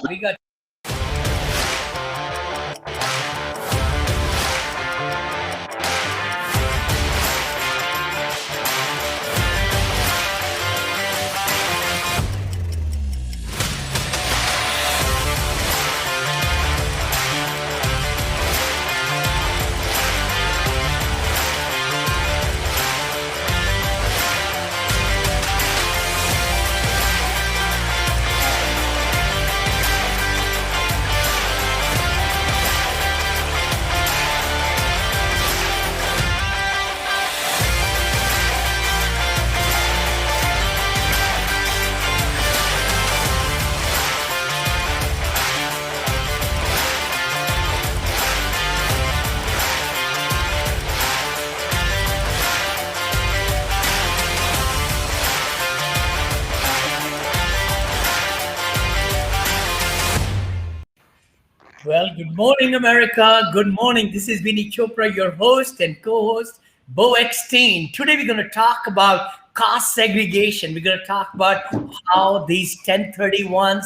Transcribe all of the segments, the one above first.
We got Well, good morning, America. Good morning. This is Vinney Chopra, your host and co-host, Bo Eckstein. Today, we're going to talk about cost segregation. We're going to talk about how these 1031s,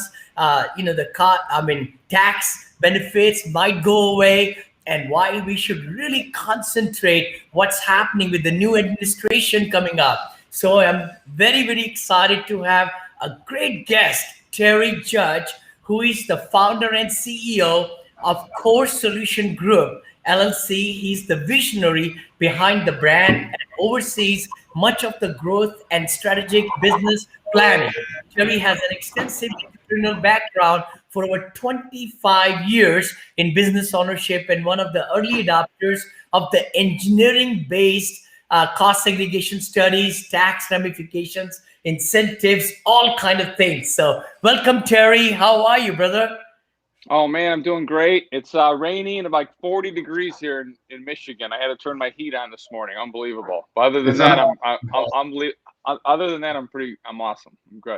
tax benefits might go away, and why we should really concentrate what's happening with the new administration coming up. So I'm very, very excited to have a great guest, Terry Judge, who is the founder and CEO of Core Solution Group, LLC. He's the visionary behind the brand and oversees much of the growth and strategic business planning. Terry has an extensive entrepreneurial background for over 25 years in business ownership and one of the early adopters of the engineering-based cost segregation studies, tax ramifications, incentives, all kind of things. So welcome, Terry. How are you, brother? Oh man, I'm doing great. It's rainy and about 40 degrees here in Michigan. I had to turn my heat on this morning. Unbelievable. But other than that, I'm awesome. I'm good.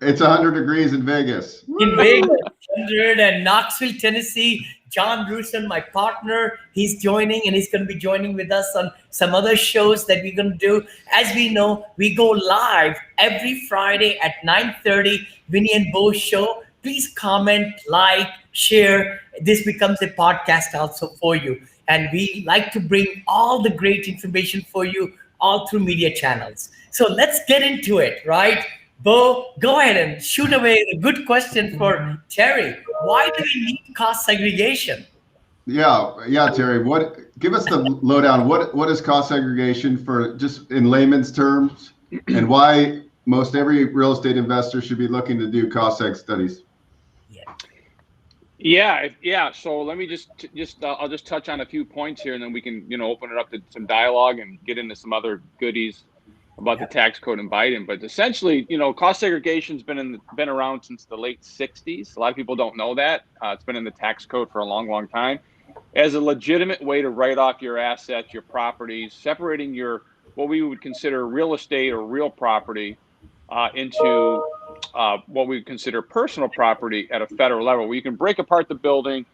It's 100 degrees in Vegas. In Vegas, 100, and Knoxville, Tennessee. John Rusin, my partner, he's joining, and he's going to be joining with us on some other shows that we're going to do. As we know, we go live every Friday at 9:30, Vinney and Bo show. Please comment, like, share. This becomes a podcast also for you. And we like to bring all the great information for you all through media channels. So let's get into it, right? Bo, go ahead and shoot away a good question for Terry. Why do we need cost segregation? Yeah, Terry. Give us the lowdown. What is cost segregation for, just in layman's terms, and why most every real estate investor should be looking to do cost seg studies? Yeah. So let me I'll just touch on a few points here, and then we can open it up to some dialogue and get into some other goodies about the tax code and Biden. But essentially, cost segregation's been around since the late 60s. A lot of people don't know that. It's been in the tax code for a long, long time as a legitimate way to write off your assets, your properties, separating what we would consider real estate or real property into what we would consider personal property at a federal level, where you can break apart the building.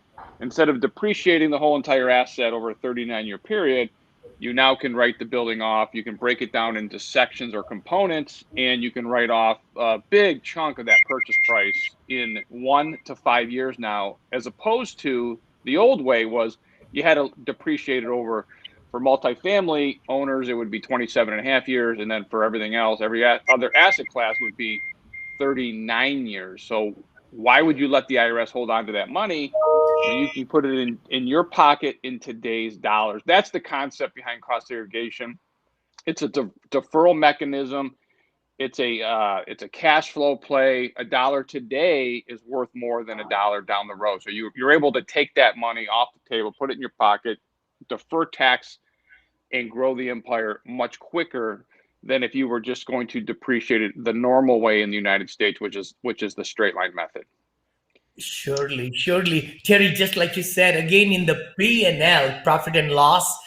Instead of depreciating the whole entire asset over a 39-year period, you now can write the building off. You can break it down into sections or components, and you can write off a big chunk of that purchase price in 1 to 5 years now, as opposed to the old way was you had to depreciate it over. For multifamily owners, it would be 27.5 years. And then for everything else, every other asset class would be 39 years. So why would you let the IRS hold on to that money? You can put it in your pocket in today's dollars. That's the concept behind cost segregation. It's a deferral mechanism. It's a cash flow play. $1 today is worth more than $1 down the road. So you're able to take that money off the table, put it in your pocket, defer tax, and grow the empire much quicker than if you were just going to depreciate it the normal way in the United States, which is the straight line method. Surely. Terry, just like you said, again, in the P&L, profit and loss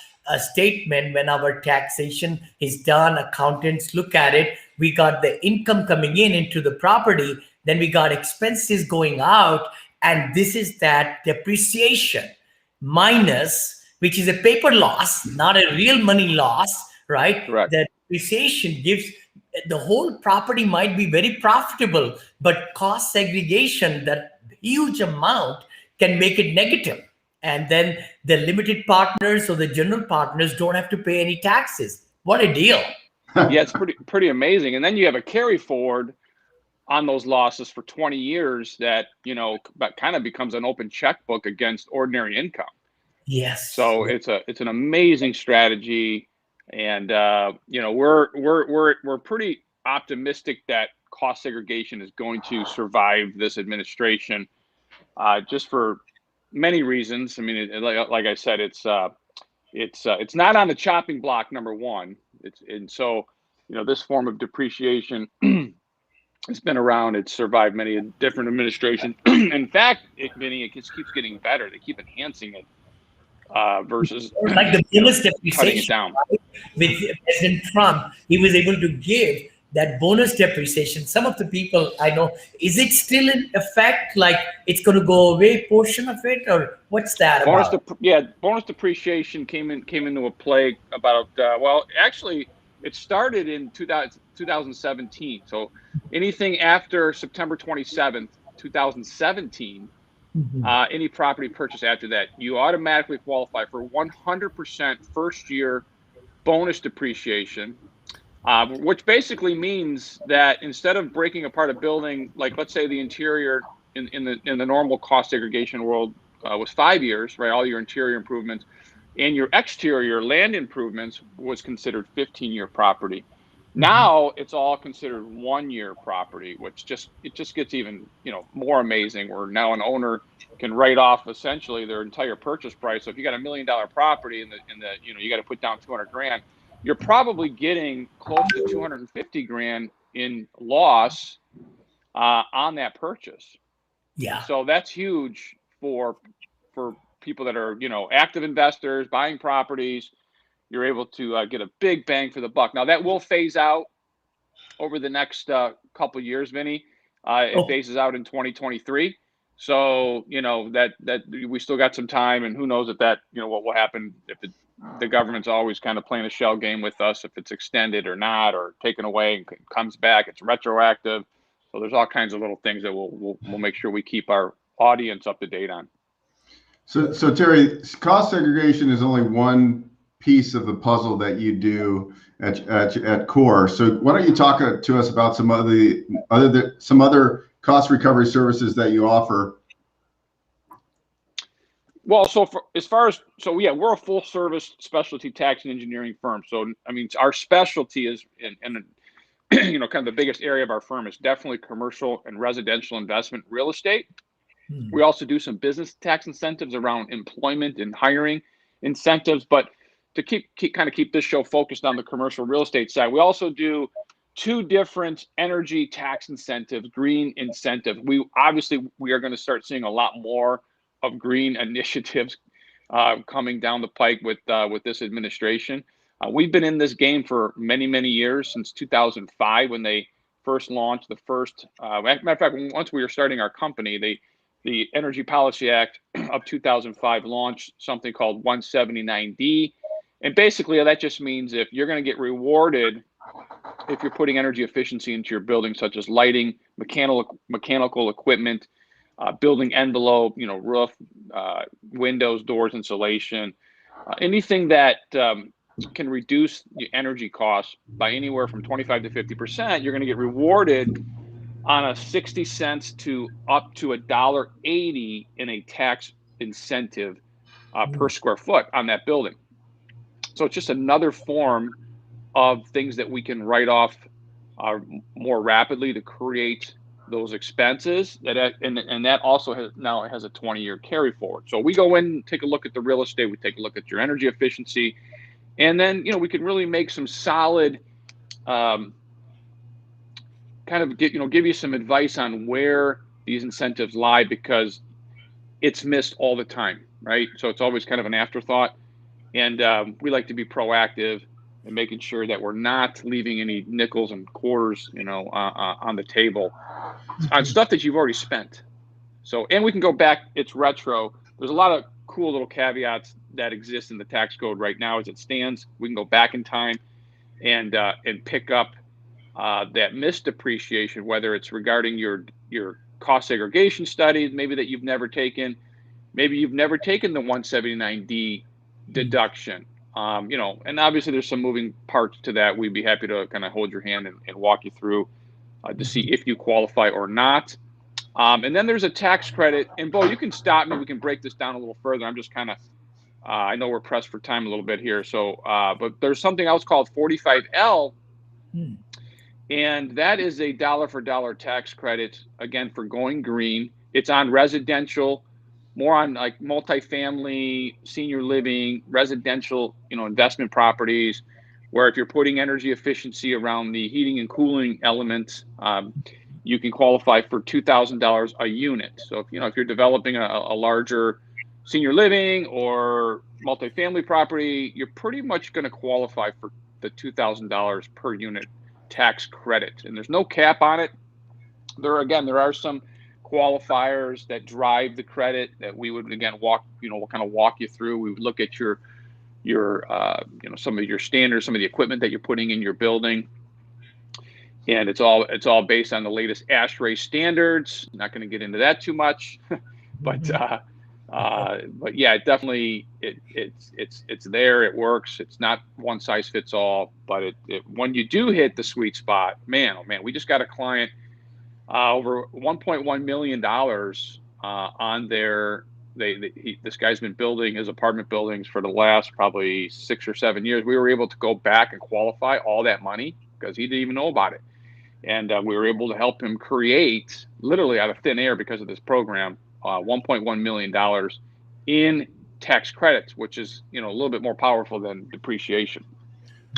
statement, when our taxation is done, accountants look at it, we got the income coming into the property, then we got expenses going out, and this is that depreciation minus, which is a paper loss, not a real money loss, right? Correct. The depreciation gives the whole property might be very profitable, but cost segregation, that huge amount, can make it negative. And then the limited partners or the general partners don't have to pay any taxes. What a deal. Yeah, it's pretty amazing. And then you have a carry forward on those losses for 20 years that, you know, that kind of becomes an open checkbook against ordinary income. Yes. So it's an amazing strategy, and you know, we're pretty optimistic that cost segregation is going to survive this administration, just for many reasons. I mean, like I said, it's not on the chopping block, number one. And so, you know, this form of depreciation, it's been around. It's survived many different administrations. In fact, Vinney, it just keeps getting better. They keep enhancing it, versus Like the you know, bonus cutting it depreciation, down. right? With President Trump, he was able to give that bonus depreciation. Some of the people I know, is it still in effect? Like it's going to go away, portion of it, or what's that about? Bonus depreciation came into a play about well, actually, it started in 2017. So anything after September 27th, 2017, Mhm. any property purchase after that, you automatically qualify for 100% first year bonus depreciation, which basically means that instead of breaking apart a building, like let's say the interior in the normal cost segregation world was 5 years, right? All your interior improvements and your exterior land improvements was considered 15-year property. Mhm. Now it's all considered 1 year property, which just gets even, you know, more amazing. Where now an owner can write off essentially their entire purchase price. So if you got $1 million property in the you know, you got to put down 200 grand, you're probably getting close to 250 grand in loss on that purchase. Yeah. So that's huge for people that are, you know, active investors buying properties. You're able to get a big bang for the buck. Now that will phase out over the next couple years, Vinny. It Oh, phases out in 2023. So, you know, that we still got some time, and who knows if that, you know, what will happen if the government's always kind of playing a shell game with us, if it's extended or not, or taken away and comes back, it's retroactive. So there's all kinds of little things that we'll make sure we keep our audience up to date on. So Terry, cost segregation is only one piece of the puzzle that you do at Core. So why don't you talk to us about some other cost recovery services that you offer? Well, so yeah, we're a full service specialty tax and engineering firm. So I mean, our specialty is in you know, kind of the biggest area of our firm is definitely commercial and residential investment real estate. hmm. We also do some business tax incentives around employment and hiring incentives. But to keep this show focused on the commercial real estate side, we also do two different energy tax incentives, green incentives. We are going to start seeing a lot more of green initiatives coming down the pike with this administration. We've been in this game for many years, since 2005 when they first launched the first. Matter of fact, once we were starting our company, the Energy Policy Act of 2005 launched something called 179D. And basically, that just means if you're going to get rewarded if you're putting energy efficiency into your building, such as lighting, mechanical equipment, building envelope, you know, roof, windows, doors, insulation, anything that can reduce the energy costs by anywhere from 25 to 50%, you're going to get rewarded on a 60 cents to up to $1.80 in a tax incentive per square foot on that building. So it's just another form of things that we can write off more rapidly to create those expenses. And that also has a 20-year carry forward. So we go in, take a look at the real estate, we take a look at your energy efficiency, and then, you know, we can really make some solid give you some advice on where these incentives lie, because it's missed all the time, right? So it's always kind of an afterthought. And we like to be proactive and making sure that we're not leaving any nickels and quarters, you know, on the table on stuff that you've already spent. So, and we can go back, it's retro. There's a lot of cool little caveats that exist in the tax code right now as it stands. We can go back in time and pick up that missed depreciation, whether it's regarding your cost segregation studies, maybe that you've never taken, maybe you've never taken the 179D deduction. And obviously there's some moving parts to that. We'd be happy to kind of hold your hand and walk you through to see if you qualify or not. And then there's a tax credit. And Bo, you can stop me. We can break this down a little further. I'm just kind of, I know we're pressed for time a little bit here. So, but there's something else called 45L. And that is a dollar for dollar tax credit, again, for going green. It's on residential, more on like multifamily, senior living, residential, investment properties, where if you're putting energy efficiency around the heating and cooling elements, you can qualify for $2,000 a unit. So if you're developing a larger senior living or multifamily property, you're pretty much going to qualify for the $2,000 per unit tax credit, and there's no cap on it. There are some qualifiers that drive the credit that we would again walk you through. We would look at your some of your standards, some of the equipment that you're putting in your building, and it's all based on the latest ASHRAE standards. Not going to get into that too much, but yeah, it definitely it's there. It works. It's not one size fits all, but when you do hit the sweet spot, man, oh man, we just got a client over $1.1 million on their. This guy's been building his apartment buildings for the last probably 6 or 7 years. We were able to go back and qualify all that money because he didn't even know about it, and we were able to help him create, literally out of thin air because of this program, $1.1 million in tax credits, which is a little bit more powerful than depreciation.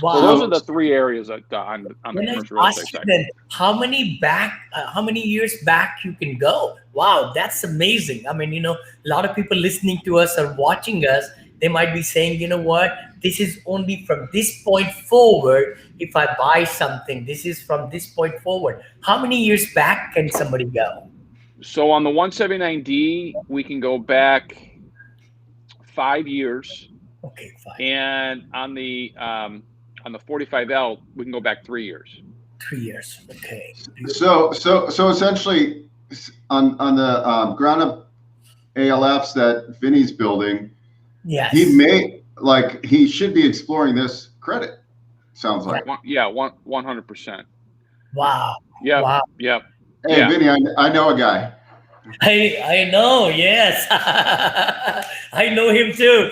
Wow. So those are the three areas on the commercial real estate side. Then, how many years back you can go? Wow, that's amazing. I mean, a lot of people listening to us or watching us, they might be saying, you know what, this is only from this point forward. If I buy something, this is from this point forward. How many years back can somebody go? So on the 179D, we can go back 5 years. Okay, 5. And on the 45L, we can go back 3 years. 3 years. Okay. So essentially, on the ground up ALFs that Vinney's building, yes, he should be exploring this credit. Sounds like. Yeah, 100%. Wow. Yeah. Wow. Yeah. Hey, yeah. Vinney, I know a guy. I know, yes. I know him too.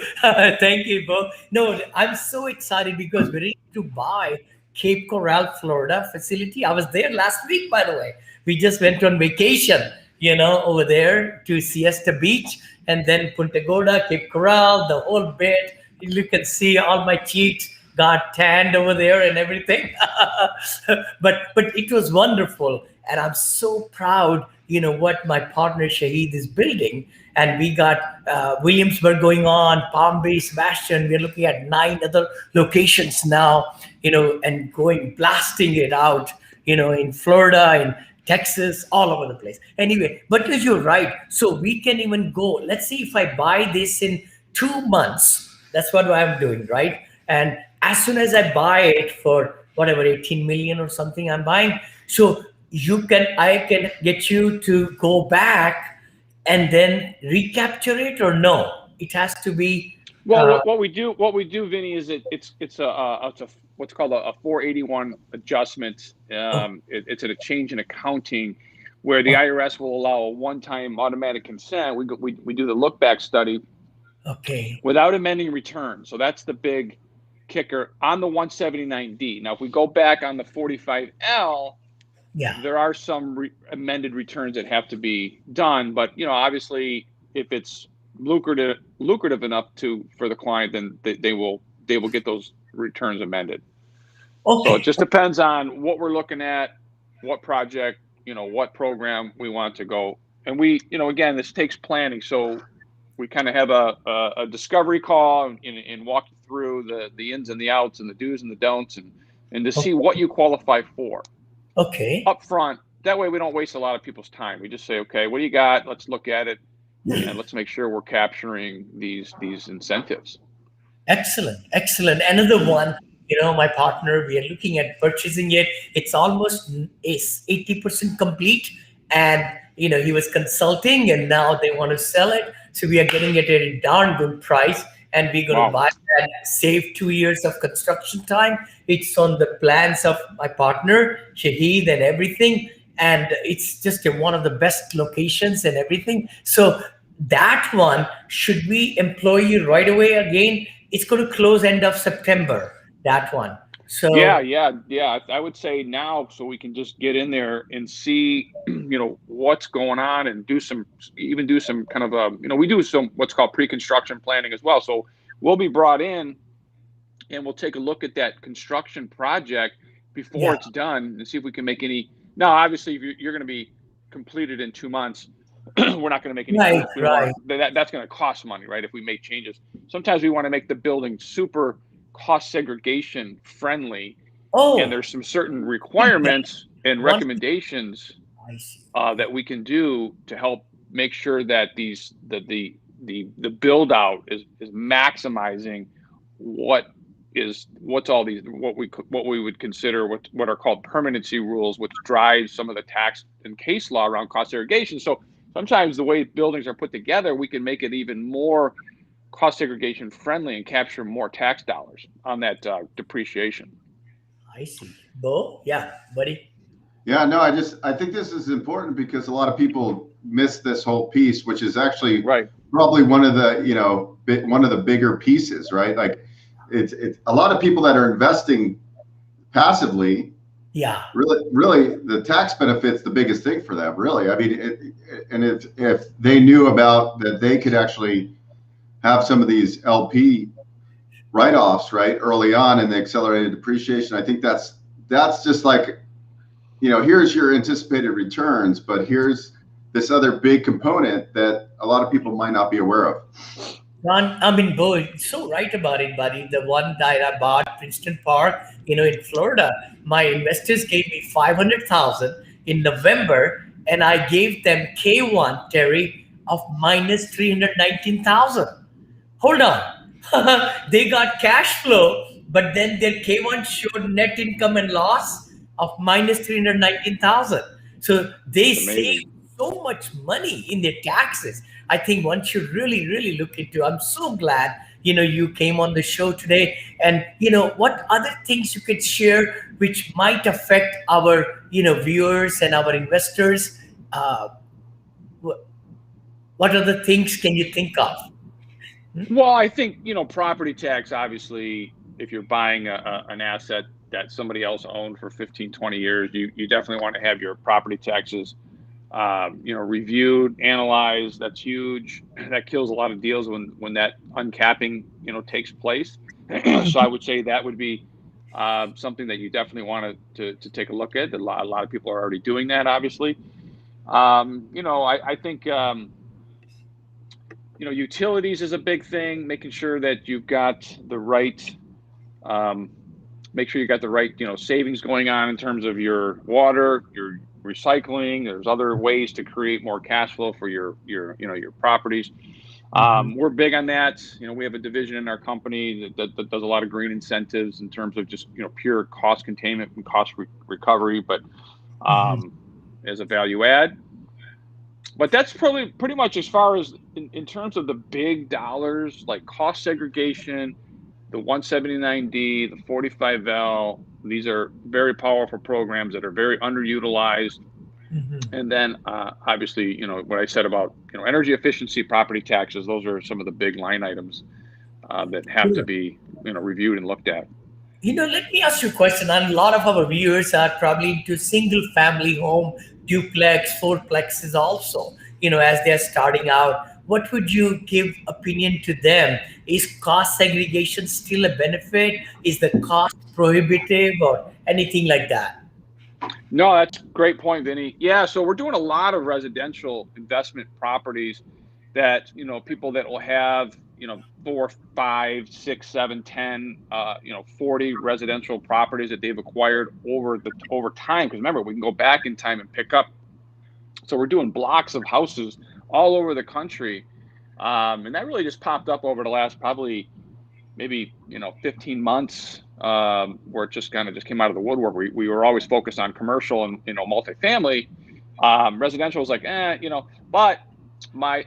Thank you, Bo. No, I'm so excited because we're ready to buy Cape Coral, Florida facility. I was there last week, by the way. We just went on vacation, over there to Siesta Beach and then Punta Gorda, Cape Coral, the whole bit. You can see all my cheeks got tanned over there and everything. but it was wonderful. And I'm so proud, what my partner Shahid is building. And we got Williamsburg going on, Palm Bay, Sebastian. We're looking at 9 other locations now, and blasting it out, in Florida, in Texas, all over the place. Anyway, but you're right. So we can even go, let's see if I buy this in 2 months. That's what I'm doing, right? And as soon as I buy it for whatever, 18 million or something I'm buying. So I can get you to go back and then recapture it, or no? It has to be. Well, what we do, Vinney, is it's what's called a 481 adjustment. It's a change in accounting, where the IRS will allow a one-time automatic consent. We do the look back study. Okay. Without amending return. So that's the big kicker on the 179D. Now, if we go back on the 45L. Yeah, there are some amended returns that have to be done, but obviously, if it's lucrative enough for the client, then they will get those returns amended. Okay. So it just depends on what we're looking at, what project, what program we want to go, and we, again, this takes planning. So we kind of have a discovery call and walk you through the ins and the outs and the do's and the don'ts, and to see what you qualify for. Okay. Up front. That way we don't waste a lot of people's time. We just say, okay, what do you got? Let's look at it, and let's make sure we're capturing these incentives. Excellent. Another one, My partner, we are looking at purchasing it. It's almost is 80% complete. And, he was consulting and now they want to sell it. So we are getting it at a darn good price. And we're going to Wow. buy that, save 2 years of construction time. It's on the plans of my partner, Shahid, and everything. And it's just one of the best locations and everything. So that one, should we employ you right away again? It's going to close end of September, that one. So Yeah. I would say now, so we can just get in there and see, what's going on, and do some kind of we do some what's called pre-construction planning as well. So we'll be brought in, and we'll take a look at that construction project before yeah, it's done, and see if we can make any. Now, obviously, if you're going to be completed in 2 months, we're not going to make any. right, We don't right. want that's going to cost money, right? If we make changes, sometimes we want to make the building super cost segregation friendly, and Oh, there's some certain that requirements and one. recommendations I see. that we can do to help make sure that the build out is maximizing what's all these what we would consider what are called permanency rules, which drives some of the tax and case law around cost segregation. So sometimes the way buildings are put together, we can make it even more cost segregation friendly and capture more tax dollars on that depreciation. I see. Bo, yeah, buddy. Yeah, no, I think this is important because a lot of people miss this whole piece, which is actually Right. probably one of the, one of the bigger pieces, right? Like it's a lot of people that are investing passively, Yeah, really the tax benefit's the biggest thing for them, really. I mean, if they knew about that, they could actually have some of these LP write-offs, right, early on in the accelerated depreciation. I think that's just like, here's your anticipated returns, but here's this other big component that a lot of people might not be aware of. Ron, I mean, Bo, you're so right about it, buddy. The one that I bought, Princeton Park, in Florida, my investors gave me 500,000 in November, and I gave them K1, Terry, of minus 319,000. Hold on. They got cash flow, but then their K1 showed net income and loss of minus 319,000. So they It's amazing. saved so much money in their taxes. I think one should really, really look into. I'm so glad, you came on the show today. And, what other things you could share which might affect our, viewers and our investors? Uh, wh- what other things can you think of? Well, I think, property tax, obviously, if you're buying an asset that somebody else owned for 15, 20 years, you definitely want to have your property taxes, reviewed, analyzed. That's huge. That kills a lot of deals when that uncapping, takes place. So I would say that would be something that you definitely want to take a look at. A lot of people are already doing that, obviously. I think, utilities is a big thing, making sure that you've got the right, make sure you got the right, savings going on in terms of your water, your recycling. There's other ways to create more cash flow for your properties. We're big on that. We have a division in our company that does a lot of green incentives in terms of just, pure cost containment and cost recovery, but as a value add. But that's probably pretty much as far as in terms of the big dollars, like cost segregation, the 179D, the 45L. These are very powerful programs that are very underutilized. And then obviously, what I said about, energy efficiency, property taxes, those are some of the big line items that have to be, reviewed and looked at. Let me ask you a question. And a lot of our viewers are probably into single family home, duplex, fourplexes also, as they're starting out. What would you give opinion to them? Is cost segregation still a benefit? Is the cost prohibitive or anything like that? No, that's a great point, Vinny. Yeah, so we're doing a lot of residential investment properties that, people that will have, 4, 5, 6, 7, 10, 40 residential properties that they've acquired over time. Because remember, we can go back in time and pick up. So we're doing blocks of houses all over the country. And that really just popped up over the last probably maybe 15 months. where it just kind of came out of the woodwork. We were always focused on commercial and multifamily. Residential was like, but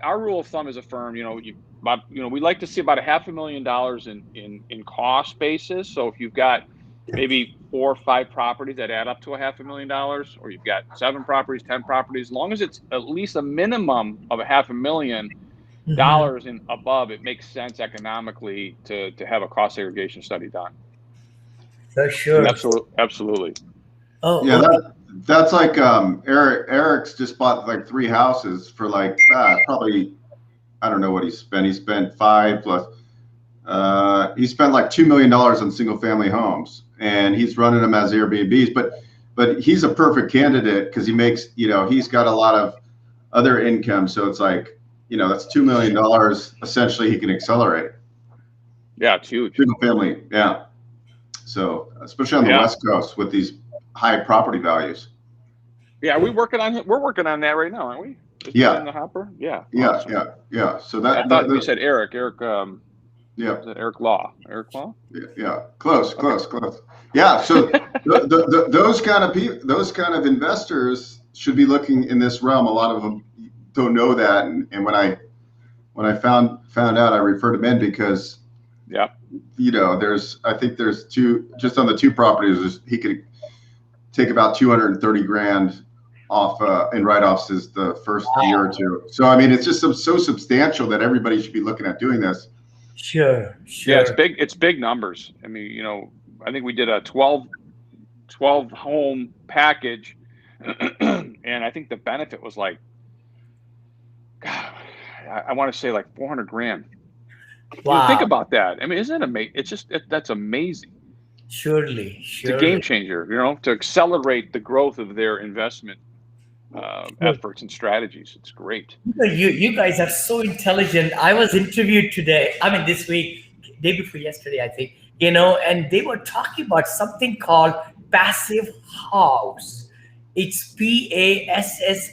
our rule of thumb as a firm, we like to see about $500,000 in cost basis. So if you've got maybe 4 or 5 properties that add up to $500,000, or you've got 7 properties, 10 properties, as long as it's at least a minimum of $500,000 and above, it makes sense economically to have a cost segregation study done. For sure. Absolutely. Oh, Yeah, okay. that's like Eric's just bought like 3 houses for like probably, I don't know what he spent. He spent 5 plus. He spent like $2 million on single family homes, and he's running them as Airbnbs. But he's a perfect candidate because he makes, he's got a lot of other income. So it's like, that's $2 million essentially he can accelerate. Yeah, it's huge. Single family, yeah. So especially on the West Coast with these high property values. Yeah, we're working on that right now, aren't we? Yeah. In the hopper. Yeah. Yeah. Awesome. Yeah. So I thought you said Eric. Yeah. Is it Eric Law? Eric Law? Yeah. Close. Yeah. So those kind of investors should be looking in this realm. A lot of them don't know that, and when I found out, I referred him in because I think there's 2 just on the 2 properties. He could take about 230 grand off in write-offs is the first year or 2. So I mean, it's just so substantial that everybody should be looking at doing this. Sure. Yeah, it's big numbers. I mean, I think we did a 12 home package, and I think the benefit was like, God, I want to say like 400 grand. Wow. Think about that. I mean, isn't it amazing? It's just that's amazing. Surely. It's a game changer, to accelerate the growth of their investment efforts and strategies. It's great. You guys are so intelligent. I was interviewed today, this week, day before yesterday, I think, and they were talking about something called passive house. It's PASSIVHAUS.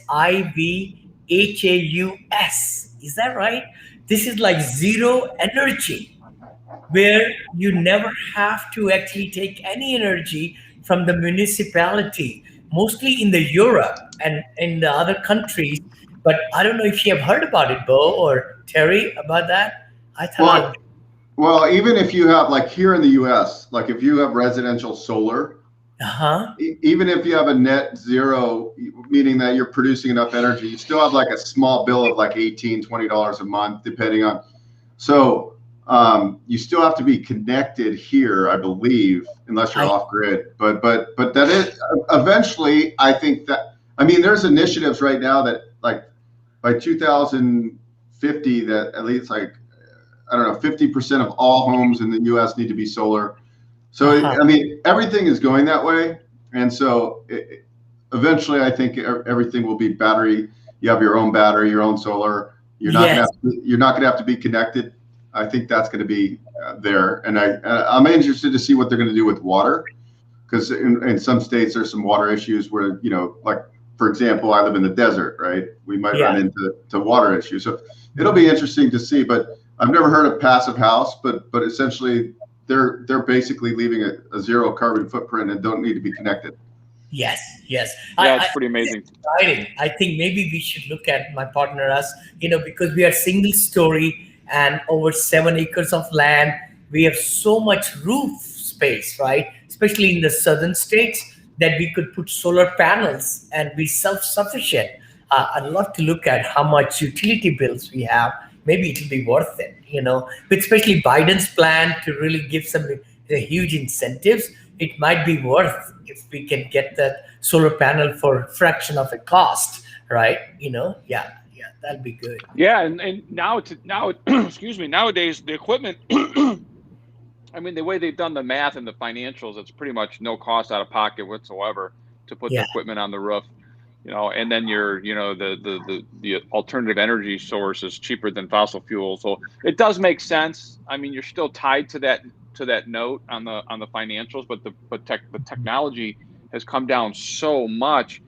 Is that right? This is like zero energy, where you never have to actually take any energy from the municipality, mostly in the Europe and in the other countries. But I don't know if you have heard about it, Bo or Terry, about that. I thought. Well, even if you have, like here in the U.S., like if you have residential solar, even if you have a net zero, meaning that you're producing enough energy, you still have like a small bill of like $18, $20 a month, depending on. So you still have to be connected here, I believe, unless you're off grid. But that is eventually, I think that, there's initiatives right now that like by 2050 that at least like, 50% of all homes in the U.S. need to be solar. So, everything is going that way. And so eventually I think everything will be battery. You have your own battery, your own solar. You're not going to have to be connected. I think that's going to be there. And I'm interested to see what they're going to do with water, because in some states there's some water issues where, like, for example, I live in the desert, right? We might run into water issues. So it'll be interesting to see, but I've never heard of passive house, but essentially they're basically leaving a zero carbon footprint and don't need to be connected. Yes. Yeah, it's pretty amazing. Exciting. I think maybe we should look at, my partner, us, because we are single story and over 7 acres of land. We have so much roof space, right? Especially in the southern states, that we could put solar panels and be self-sufficient. I'd love to look at how much utility bills we have. Maybe it'll be worth it, but especially Biden's plan to really give some huge incentives. It might be worth if we can get that solar panel for a fraction of the cost, right? That'd be good. Yeah, and now excuse me, nowadays the equipment, the way they've done the math and the financials, it's pretty much no cost out of pocket whatsoever to put the equipment on the roof. And then the alternative energy source is cheaper than fossil fuel. So it does make sense. You're still tied to that note on the financials, but the technology has come down so much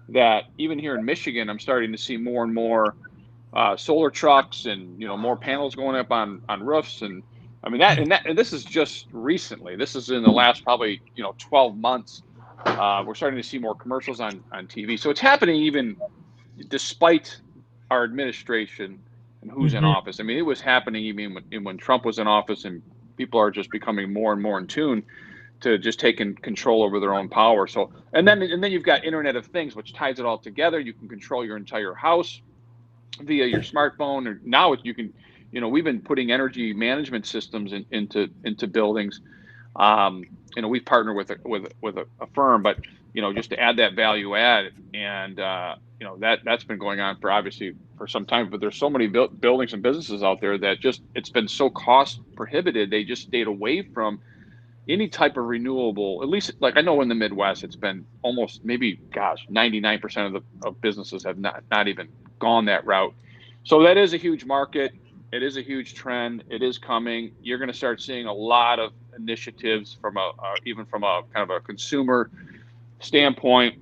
that even here in Michigan, I'm starting to see more and more solar trucks and more panels going up on roofs, and I mean and this is just recently. This is in the last probably 12 months. We're starting to see more commercials on TV. So it's happening even despite our administration and who's in office. I mean, it was happening even when Trump was in office, and people are just becoming more and more in tune to just taking control over their own power. So, and then you've got Internet of Things, which ties it all together. You can control your entire house via your smartphone, or now you can, we've been putting energy management systems into buildings. We've partnered with a firm, but just to add that value add, and that's been going on for some time. But there's so many buildings and businesses out there that it's been so cost prohibited. They just stayed away from any type of renewable. At least, like I know in the Midwest, it's been almost 99% of businesses have not even gone that route. So that is a huge market. It is a huge trend. It is coming. You're going to start seeing a lot of initiatives from even from a kind of a consumer standpoint,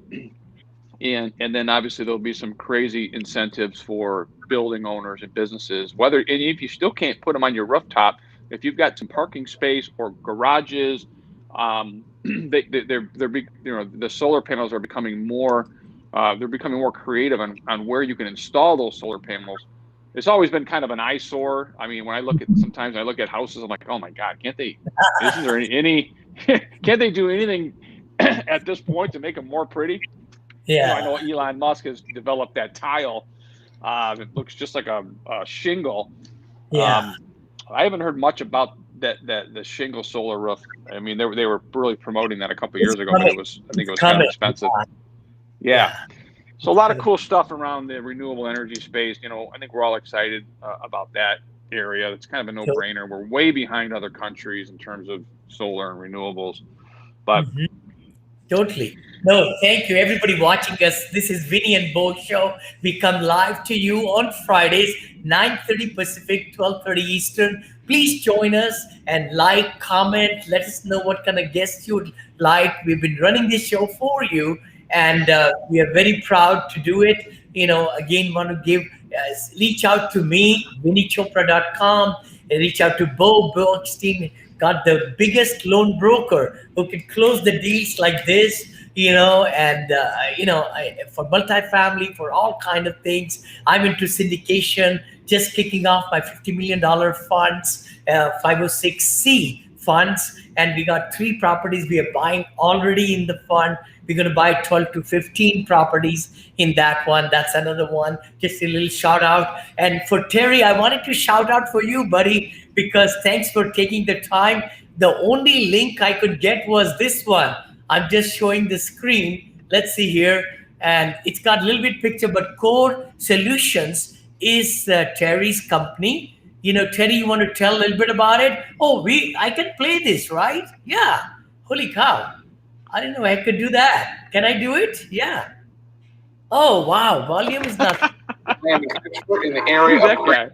and then obviously there'll be some crazy incentives for building owners and businesses. And if you still can't put them on your rooftop, if you've got some parking space or garages, the solar panels are becoming more. They're becoming more creative on where you can install those solar panels. It's always been kind of an eyesore. I mean, sometimes I look at houses, I'm like, oh my God, can't they? Isn't there any? Can't they do anything at this point to make them more pretty? Yeah, I know Elon Musk has developed that tile. It looks just like a shingle. Yeah. I haven't heard much about the shingle solar roof. I mean, they were really promoting that a couple of years ago, but I think it was kind of expensive. Yeah. So a lot of cool stuff around the renewable energy space. I think we're all excited about that area. It's kind of a no-brainer. We're way behind other countries in terms of solar and renewables, but. Totally. No, thank you. Everybody watching us. This is Vinney and Bo Show. We come live to you on Fridays, 9:30 Pacific, 12:30 Eastern. Please join us and like, comment. Let us know what kind of guests you'd like. We've been running this show for you, and we are very proud to do it. Again, want to reach out to me, VinneyChopra.com, and reach out to Bo Bergstein. Got the biggest loan broker who can close the deals like this, and for multifamily, for all kind of things. I'm into syndication, just kicking off my $50 million funds, 506C funds, and we got 3 properties we are buying already in the fund. We're going to buy 12 to 15 properties in that one. That's another one. Just a little shout out. And for Terry, I wanted to shout out for you, buddy, because thanks for taking the time. The only link I could get was this one. I'm just showing the screen. Let's see here. And it's got a little bit picture, but Core Solutions is Terry's company. Terry, you want to tell a little bit about it? I can play this, right? Yeah. Holy cow. I didn't know I could do that. Can I do it? Yeah. Oh, wow. Volume is not. In the area of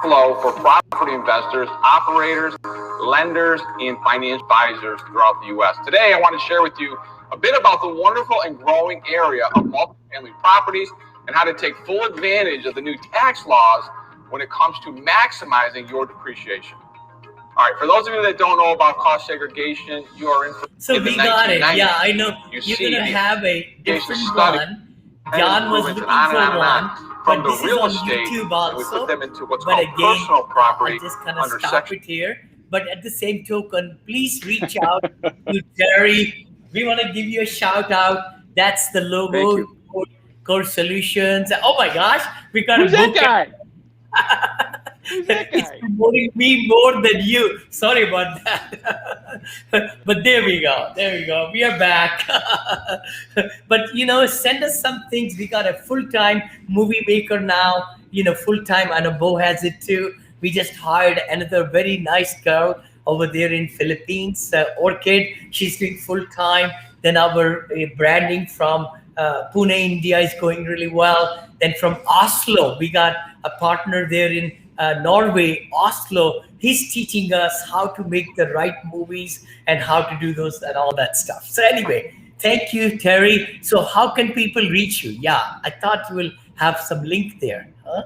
flow for property investors, operators, lenders, and financial advisors throughout the U.S. Today, I want to share with you a bit about the wonderful and growing area of multifamily properties and how to take full advantage of the new tax laws when it comes to maximizing your depreciation. All right, for those of you that don't know about cost segregation, you are in for we got it. Yeah, I know. You're going to have a different one. John was looking for one, but this is on YouTube also. We put them into what's called personal property. I just kind of stop it here. But at the same token, please reach out to Terry. We want to give you a shout out. That's the logo, Core Solutions. Oh my gosh, we got Who's that guy? It's promoting me more than you. Sorry about that. But there we go. We are back. But, send us some things. We got a full-time movie maker now, full-time. I know Bo has it too. We just hired another very nice girl over there in Philippines, Orchid. She's doing full-time. Then our branding from Pune, India is going really well. Then from Oslo, we got a partner there in Norway, Oslo. He's teaching us how to make the right movies and how to do those and all that stuff. So anyway, thank you, Terry. So how can people reach you? Yeah, I thought you will have some link there. Huh?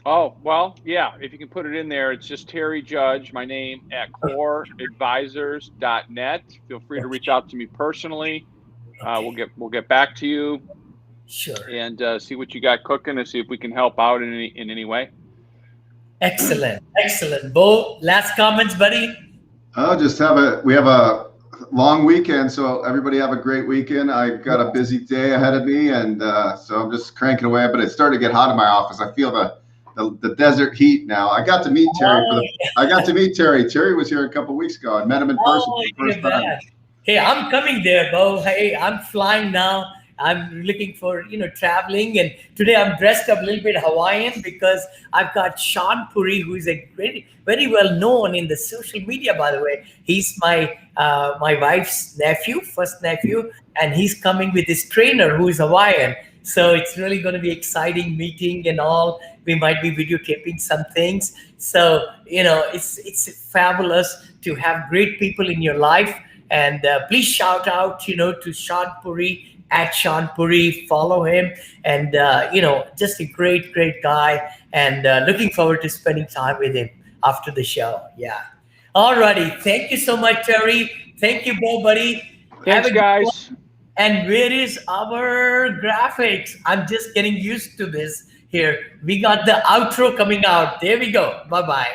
Oh, well, yeah. If you can put it in there, it's just Terry Judge, my name, at coreadvisors.net. Feel free to reach out to me personally. Okay. We'll get back to you Sure. and see what you got cooking and see if we can help out in any way. Excellent. Excellent. Bo, last comments, buddy? Oh, we have a long weekend, so everybody have a great weekend. I got a busy day ahead of me, and so I'm just cranking away. But it's starting to get hot in my office. I feel the desert heat now. I got to meet Terry Terry was here a couple of weeks ago. I met him in person Oh, for the look first at time. that. Hey, I'm coming there, Bo. Hey, I'm flying now. I'm looking for, traveling. And today I'm dressed up a little bit Hawaiian because I've got Sean Puri, who is a very well known in the social media, by the way. He's my wife's nephew, first nephew, and he's coming with his trainer who is Hawaiian. So it's really going to be exciting meeting and all. We might be videotaping some things. So, it's fabulous to have great people in your life. And please shout out, to Sean Puri, at Sean Puri, follow him. And, just a great, great guy. And looking forward to spending time with him after the show. Yeah. All righty. Thank you so much, Terry. Thank you, Bo, buddy. Thanks, guys. And where is our graphics? I'm just getting used to this here. We got the outro coming out. There we go. Bye-bye.